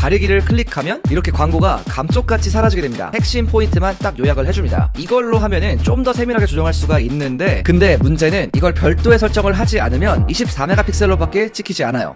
가리기를 클릭하면 이렇게 광고가 감쪽같이 사라지게 됩니다. 핵심 포인트만 딱 요약을 해줍니다. 이걸로 하면은 좀 더 세밀하게 조정할 수가 있는데, 근데 문제는 이걸 별도의 설정을 하지 않으면 24메가픽셀로밖에 찍히지 않아요.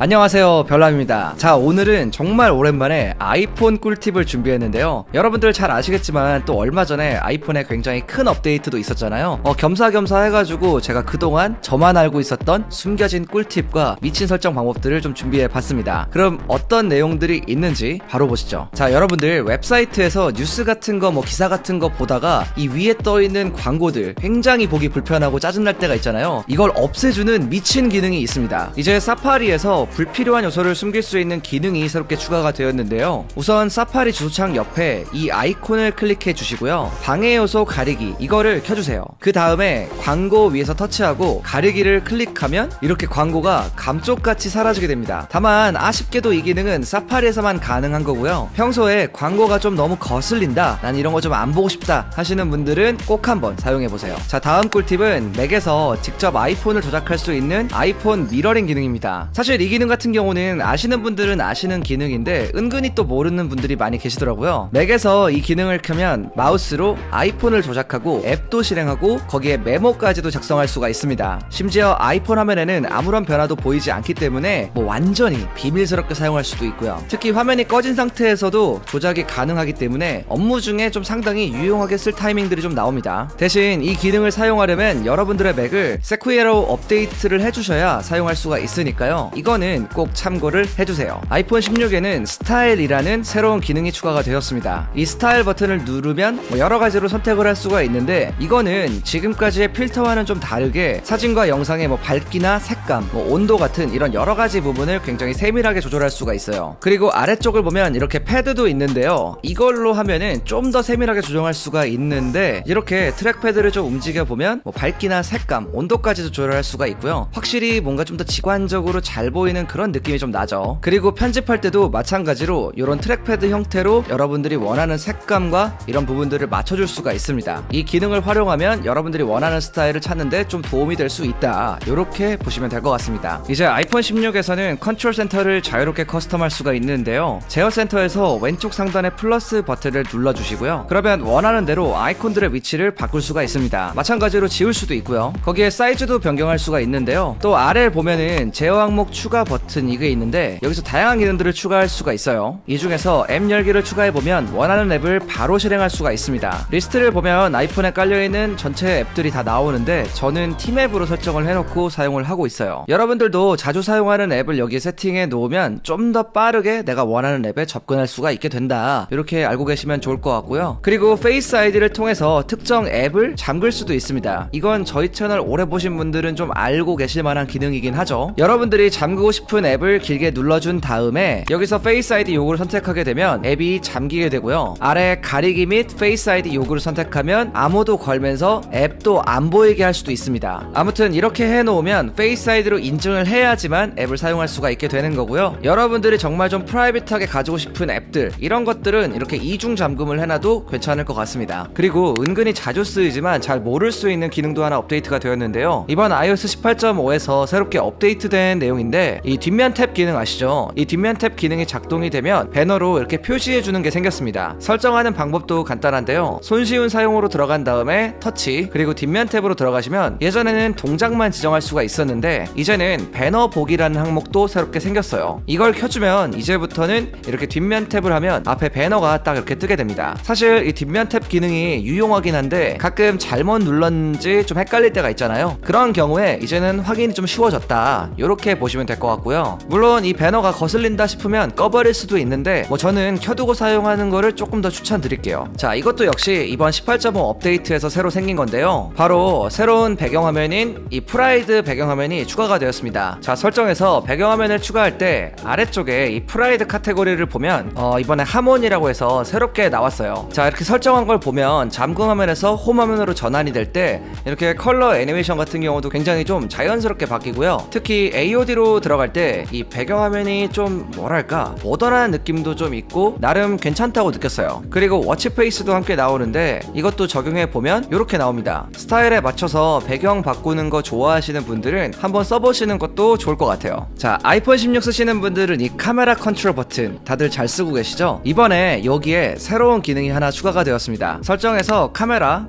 안녕하세요, 별남입니다. 자, 오늘은 정말 오랜만에 아이폰 꿀팁을 준비했는데요. 여러분들 잘 아시겠지만 또 얼마 전에 아이폰에 굉장히 큰 업데이트도 있었잖아요. 겸사겸사 해가지고 제가 그동안 저만 알고 있었던 숨겨진 꿀팁과 미친 설정 방법들을 좀 준비해봤습니다. 그럼 어떤 내용들이 있는지 바로 보시죠. 자, 여러분들 웹사이트에서 뉴스 같은 거 기사 같은 거 보다가 이 위에 떠있는 광고들 굉장히 보기 불편하고 짜증날 때가 있잖아요. 이걸 없애주는 미친 기능이 있습니다. 이제 사파리에서 불필요한 요소를 숨길 수 있는 기능이 새롭게 추가가 되었는데요. 우선 사파리 주소창 옆에 이 아이콘을 클릭해 주시고요. 방해 요소 가리기 이거를 켜주세요. 그 다음에 광고 위에서 터치하고 가리기를 클릭하면 이렇게 광고가 감쪽같이 사라지게 됩니다. 다만 아쉽게도 이 기능은 사파리에서만 가능한 거고요. 평소에 광고가 좀 너무 거슬린다, 난 이런 거 좀 안 보고 싶다 하시는 분들은 꼭 한번 사용해보세요. 자, 다음 꿀팁은 맥에서 직접 아이폰을 조작할 수 있는 아이폰 미러링 기능입니다. 사실 이 기능 같은 경우는 아시는 분들은 아시는 기능인데 은근히 또 모르는 분들이 많이 계시더라고요. 맥에서 이 기능을 켜면 마우스로 아이폰을 조작하고 앱도 실행하고 거기에 메모까지도 작성할 수가 있습니다. 심지어 아이폰 화면에는 아무런 변화도 보이지 않기 때문에 완전히 비밀스럽게 사용할 수도 있고요. 특히 화면이 꺼진 상태에서도 조작이 가능하기 때문에 업무 중에 좀 상당히 유용하게 쓸 타이밍들이 좀 나옵니다. 대신 이 기능을 사용하려면 여러분들의 맥을 세쿠이어로 업데이트를 해주셔야 사용할 수가 있으니까요. 이거는 꼭 참고를 해주세요. 아이폰 16에는 스타일이라는 새로운 기능이 추가가 되었습니다. 이 스타일 버튼을 누르면 여러가지로 선택을 할 수가 있는데, 이거는 지금까지의 필터와는 좀 다르게 사진과 영상의 밝기나 색감, 온도 같은 이런 여러가지 부분을 굉장히 세밀하게 조절할 수가 있어요. 그리고 아래쪽을 보면 이렇게 패드도 있는데요. 이걸로 하면은 좀 더 세밀하게 조정할 수가 있는데, 이렇게 트랙패드를 좀 움직여보면 밝기나 색감, 온도까지도 조절할 수가 있고요. 확실히 뭔가 좀 더 직관적으로 잘 보이는 그런 느낌이 좀 나죠. 그리고 편집할 때도 마찬가지로 이런 트랙패드 형태로 여러분들이 원하는 색감과 이런 부분들을 맞춰줄 수가 있습니다. 이 기능을 활용하면 여러분들이 원하는 스타일을 찾는데 좀 도움이 될 수 있다, 이렇게 보시면 될 것 같습니다. 이제 아이폰 16에서는 컨트롤 센터를 자유롭게 커스텀할 수가 있는데요. 제어 센터에서 왼쪽 상단의 플러스 버튼을 눌러주시고요. 그러면 원하는 대로 아이콘들의 위치를 바꿀 수가 있습니다. 마찬가지로 지울 수도 있고요. 거기에 사이즈도 변경할 수가 있는데요. 또 아래에 보면은 제어 항목 추가 버튼 이게 있는데, 여기서 다양한 기능들을 추가할 수가 있어요. 이 중에서 앱 열기를 추가해보면 원하는 앱을 바로 실행할 수가 있습니다. 리스트를 보면 아이폰에 깔려있는 전체 앱들이 다 나오는데, 저는 팀앱으로 설정을 해놓고 사용을 하고 있어요. 여러분들도 자주 사용하는 앱을 여기에 세팅해 놓으면 좀 더 빠르게 내가 원하는 앱에 접근할 수가 있게 된다, 이렇게 알고 계시면 좋을 것 같고요. 그리고 페이스 아이디를 통해서 특정 앱을 잠글 수도 있습니다. 이건 저희 채널 오래 보신 분들은 좀 알고 계실 만한 기능이긴 하죠. 여러분들이 잠그고 싶은 앱을 길게 눌러준 다음에 여기서 페이스 아이디 요구를 선택하게 되면 앱이 잠기게 되고요. 아래 가리기 및 페이스 아이디 요구를 선택하면 아무도 걸면서 앱도 안 보이게 할 수도 있습니다. 아무튼 이렇게 해놓으면 페이스 아이디로 인증을 해야지만 앱을 사용할 수가 있게 되는 거고요. 여러분들이 정말 좀 프라이빗하게 가지고 싶은 앱들, 이런 것들은 이렇게 이중 잠금을 해놔도 괜찮을 것 같습니다. 그리고 은근히 자주 쓰이지만 잘 모를 수 있는 기능도 하나 업데이트가 되었는데요. 이번 iOS 18.5에서 새롭게 업데이트된 내용인데, 이 뒷면 탭 기능 아시죠? 이 뒷면 탭 기능이 작동이 되면 배너로 이렇게 표시해주는 게 생겼습니다. 설정하는 방법도 간단한데요. 손쉬운 사용으로 들어간 다음에 터치, 그리고 뒷면 탭으로 들어가시면 예전에는 동작만 지정할 수가 있었는데 이제는 배너 보기라는 항목도 새롭게 생겼어요. 이걸 켜주면 이제부터는 이렇게 뒷면 탭을 하면 앞에 배너가 딱 이렇게 뜨게 됩니다. 사실 이 뒷면 탭 기능이 유용하긴 한데 가끔 잘못 눌렀는지 좀 헷갈릴 때가 있잖아요. 그런 경우에 이제는 확인이 좀 쉬워졌다, 이렇게 보시면 될 것 같고요. 물론 이 배너가 거슬린다 싶으면 꺼버릴 수도 있는데 저는 켜두고 사용하는 거를 조금 더 추천드릴게요. 자, 이것도 역시 이번 18.5 업데이트에서 새로 생긴 건데요. 바로 새로운 배경화면인 이 프라이드 배경화면이 추가가 되었습니다. 자, 설정에서 배경화면을 추가할 때 아래쪽에 이 프라이드 카테고리를 보면 이번에 하모니라고 해서 새롭게 나왔어요. 자, 이렇게 설정한 걸 보면 잠금 화면에서 홈 화면으로 전환이 될 때 이렇게 컬러 애니메이션 같은 경우도 굉장히 좀 자연스럽게 바뀌고요. 특히 AOD로 들어갈 들어갈 때 이 배경화면이 좀 뭐랄까 모던한 느낌도 좀 있고 나름 괜찮다고 느꼈어요. 그리고 워치페이스도 함께 나오는데 이것도 적용해보면 이렇게 나옵니다. 스타일에 맞춰서 배경 바꾸는 거 좋아하시는 분들은 한번 써보시는 것도 좋을 것 같아요. 자, 아이폰 16 쓰시는 분들은 이 카메라 컨트롤 버튼 다들 잘 쓰고 계시죠? 이번에 여기에 새로운 기능이 하나 추가가 되었습니다. 설정에서 카메라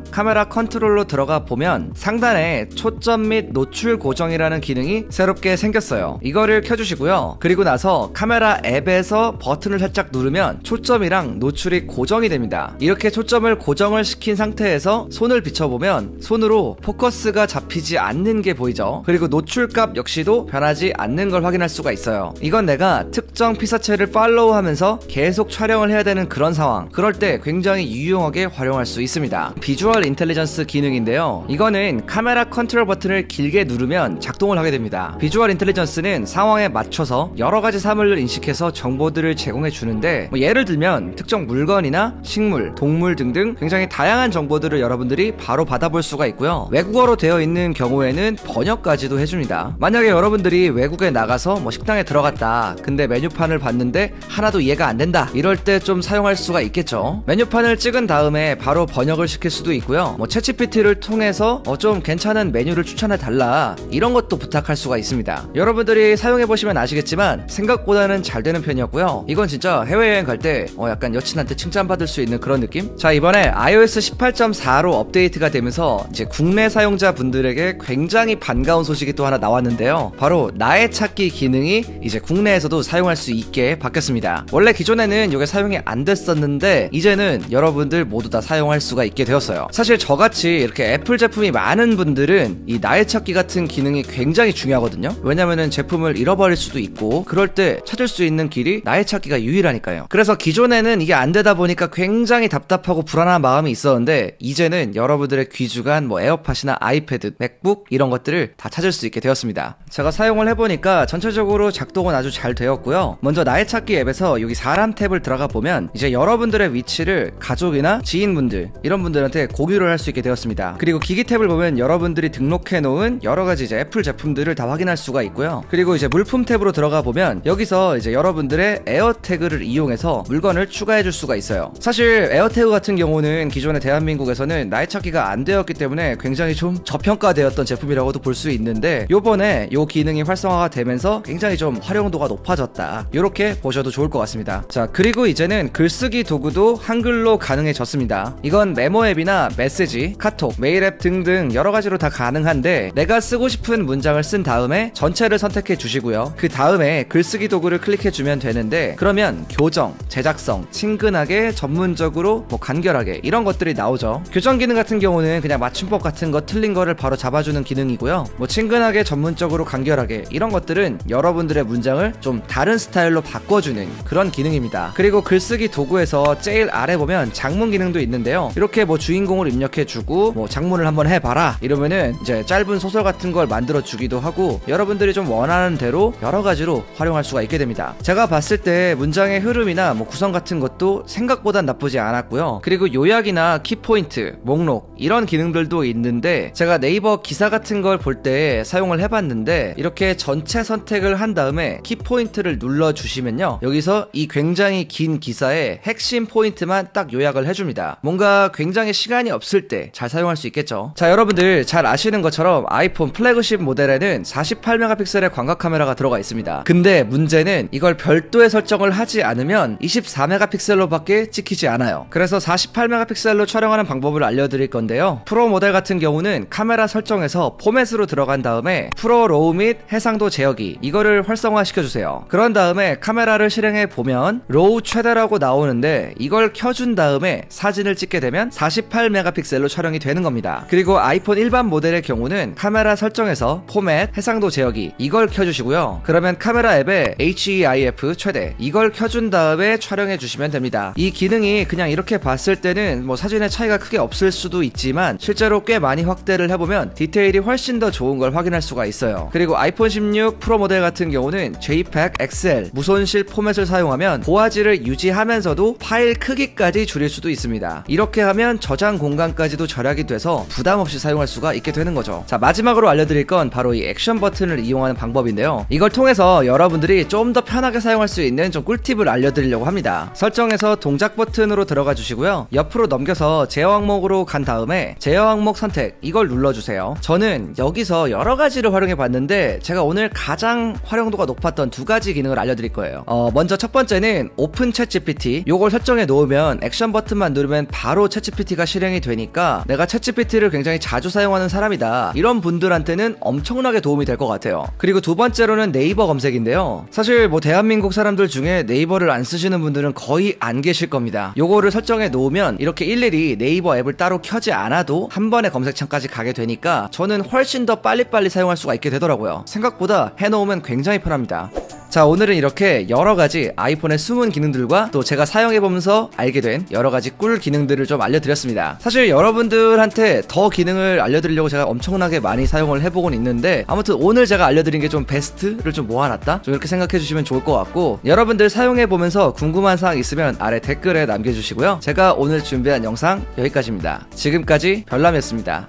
컨트롤로 들어가 보면 상단에 초점 및 노출 고정이라는 기능이 새롭게 생겼어요. 이거를 켜주시고요. 그리고 나서 카메라 앱에서 버튼을 살짝 누르면 초점이랑 노출이 고정이 됩니다. 이렇게 초점을 고정을 시킨 상태에서 손을 비춰보면 손으로 포커스가 잡히지 않는 게 보이죠? 그리고 노출값 역시도 변하지 않는 걸 확인할 수가 있어요. 이건 내가 특정 피사체를 팔로우하면서 계속 촬영을 해야 되는 그런 상황, 그럴 때 굉장히 유용하게 활용할 수 있습니다. 비주얼 인텔리전스 기능인데요. 이거는 카메라 컨트롤 버튼을 길게 누르면 작동을 하게 됩니다. 비주얼 인텔리전스는 상황에 맞춰서 여러가지 사물을 인식해서 정보들을 제공해 주는데 예를 들면 특정 물건이나 식물, 동물 등등 굉장히 다양한 정보들을 여러분들이 바로 받아볼 수가 있고요. 외국어로 되어 있는 경우에는 번역까지도 해줍니다. 만약에 여러분들이 외국에 나가서 식당에 들어갔다, 근데 메뉴판을 봤는데 하나도 이해가 안 된다, 이럴 때 좀 사용할 수가 있겠죠. 메뉴판을 찍은 다음에 바로 번역을 시킬 수도 있고요. 챗GPT를 통해서 좀 괜찮은 메뉴를 추천해 달라, 이런 것도 부탁할 수가 있습니다. 여러분들이 사용해보시면 아시겠지만 생각보다는 잘 되는 편이었고요. 이건 진짜 해외여행 갈 때 약간 여친한테 칭찬받을 수 있는 그런 느낌? 자, 이번에 iOS 18.4로 업데이트가 되면서 이제 국내 사용자분들에게 굉장히 반가운 소식이 또 하나 나왔는데요. 바로 나의 찾기 기능이 이제 국내에서도 사용할 수 있게 바뀌었습니다. 원래 기존에는 이게 사용이 안 됐었는데 이제는 여러분들 모두 다 사용할 수가 있게 되었어요. 사실 저같이 이렇게 애플 제품이 많은 분들은 이 나의 찾기 같은 기능이 굉장히 중요하거든요. 왜냐면은 제품을 잃어버릴 수도 있고 그럴 때 찾을 수 있는 길이 나의 찾기가 유일하니까요. 그래서 기존에는 이게 안 되다 보니까 굉장히 답답하고 불안한 마음이 있었는데 이제는 여러분들의 귀중한 에어팟이나 아이패드, 맥북 이런 것들을 다 찾을 수 있게 되었습니다. 제가 사용을 해보니까 전체적으로 작동은 아주 잘 되었고요. 먼저 나의 찾기 앱에서 여기 사람 탭을 들어가 보면 이제 여러분들의 위치를 가족이나 지인분들 이런 분들한테 공유를 할 수 있게 되었습니다. 그리고 기기 탭을 보면 여러분들이 등록해 놓은 여러가지 이제 애플 제품들을 다 확인할 수가 있고요. 그리고 이제 물품 탭으로 들어가 보면 여기서 이제 여러분들의 에어태그를 이용해서 물건을 추가해 줄 수가 있어요. 사실 에어태그 같은 경우는 기존에 대한민국에서는 나의 찾기가 안 되었기 때문에 굉장히 좀 저평가되었던 제품이라고도 볼 수 있는데 요번에 요 기능이 활성화가 되면서 굉장히 좀 활용도가 높아졌다, 이렇게 보셔도 좋을 것 같습니다. 자, 그리고 이제는 글쓰기 도구도 한글로 가능해졌습니다. 이건 메모 앱이나 메시지, 카톡, 메일 앱 등등 여러가지로 다 가능한데 내가 쓰고 싶은 문장을 쓴 다음에 전체를 선택해 주시고요. 그 다음에 글쓰기 도구를 클릭해 주면 되는데 그러면 교정, 제작성, 친근하게, 전문적으로, 간결하게 이런 것들이 나오죠. 교정 기능 같은 경우는 그냥 맞춤법 같은 거 틀린 거를 바로 잡아주는 기능이고요. 친근하게, 전문적으로, 간결하게 이런 것들은 여러분들의 문장을 좀 다른 스타일로 바꿔주는 그런 기능입니다. 그리고 글쓰기 도구에서 제일 아래 보면 장문 기능도 있는데요. 이렇게 주인공을 입력해주고 장문을 한번 해봐라 이러면은 이제 짧은 소설 같은 걸 만들어 주기도 하고 여러분들이 좀 원하는 대로 여러가지로 활용할 수가 있게 됩니다. 제가 봤을 때 문장의 흐름이나 구성 같은 것도 생각보단 나쁘지 않았고요. 그리고 요약이나 키포인트, 목록 이런 기능들도 있는데 제가 네이버 기사 같은 걸 볼 때 사용을 해봤는데 이렇게 전체 선택을 한 다음에 키포인트를 눌러주시면요, 여기서 이 굉장히 긴 기사의 핵심 포인트만 딱 요약을 해줍니다. 뭔가 굉장히 시간이 없을 때 잘 사용할 수 있겠죠. 자, 여러분들 잘 아시는 것처럼 아이폰 플래그십 모델에는 48메가픽셀의 광각 카메라가 들어가 있습니다. 근데 문제는 이걸 별도의 설정을 하지 않으면 24메가픽셀로 밖에 찍히지 않아요. 그래서 48메가픽셀로 촬영하는 방법을 알려드릴 건데요. 프로 모델 같은 경우는 카메라 설정에서 포맷으로 들어간 다음에 프로 로우 및 해상도 제어기 이거를 활성화 시켜주세요. 그런 다음에 카메라를 실행해 보면 로우 최대라고 나오는데 이걸 켜준 다음에 사진을 찍게 되면 48메가픽셀로 촬영이 되는 겁니다. 그리고 아이폰 일반 모델의 경우는 카메라 설정에서 포맷, 해상도 제어기 이걸 켜주시고요. 그러면 카메라 앱에 HEIF 최대 이걸 켜준 다음에 촬영해 주시면 됩니다. 이 기능이 그냥 이렇게 봤을 때는 사진의 차이가 크게 없을 수도 있지만 실제로 꽤 많이 확대를 해보면 디테일이 훨씬 더 좋은 걸 확인할 수가 있어요. 그리고 아이폰 16 프로 모델 같은 경우는 JPEG XL 무손실 포맷을 사용하면 고화질을 유지하면서도 파일 크기까지 줄일 수도 있습니다. 이렇게 하면 저장 공간까지도 절약이 돼서 부담없이 사용할 수가 있게 되는 거죠. 자, 마지막으로 알려드릴 건 바로 이 액션 버튼을 이용하는 방법인데요. 있는데요. 이걸 통해서 여러분들이 좀 더 편하게 사용할 수 있는 좀 꿀팁을 알려드리려고 합니다. 설정에서 동작 버튼으로 들어가 주시고요. 옆으로 넘겨서 제어 항목으로 간 다음에 제어 항목 선택 이걸 눌러주세요. 저는 여기서 여러 가지를 활용해 봤는데 제가 오늘 가장 활용도가 높았던 두 가지 기능을 알려드릴 거예요. 먼저 첫 번째는 오픈 챗 GPT. 요걸 설정해 놓으면 액션 버튼만 누르면 바로 챗 GPT가 실행이 되니까 내가 챗 GPT를 굉장히 자주 사용하는 사람이다, 이런 분들한테는 엄청나게 도움이 될 것 같아요. 그리고 두 번째로는 네이버 검색인데요. 사실 뭐 대한민국 사람들 중에 네이버를 안 쓰시는 분들은 거의 안 계실 겁니다. 요거를 설정해 놓으면 이렇게 일일이 네이버 앱을 따로 켜지 않아도 한 번에 검색창까지 가게 되니까 저는 훨씬 더 빨리빨리 사용할 수가 있게 되더라고요. 생각보다 해놓으면 굉장히 편합니다. 자, 오늘은 이렇게 여러가지 아이폰의 숨은 기능들과 또 제가 사용해보면서 알게 된 여러가지 꿀 기능들을 좀 알려드렸습니다. 사실 여러분들한테 더 기능을 알려드리려고 제가 엄청나게 많이 사용을 해보곤 있는데, 아무튼 오늘 제가 알려드린 게 좀 베스트를 좀 모아놨다? 좀 이렇게 생각해주시면 좋을 것 같고, 여러분들 사용해보면서 궁금한 사항 있으면 아래 댓글에 남겨주시고요. 제가 오늘 준비한 영상 여기까지입니다. 지금까지 별남이었습니다.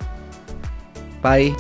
바이.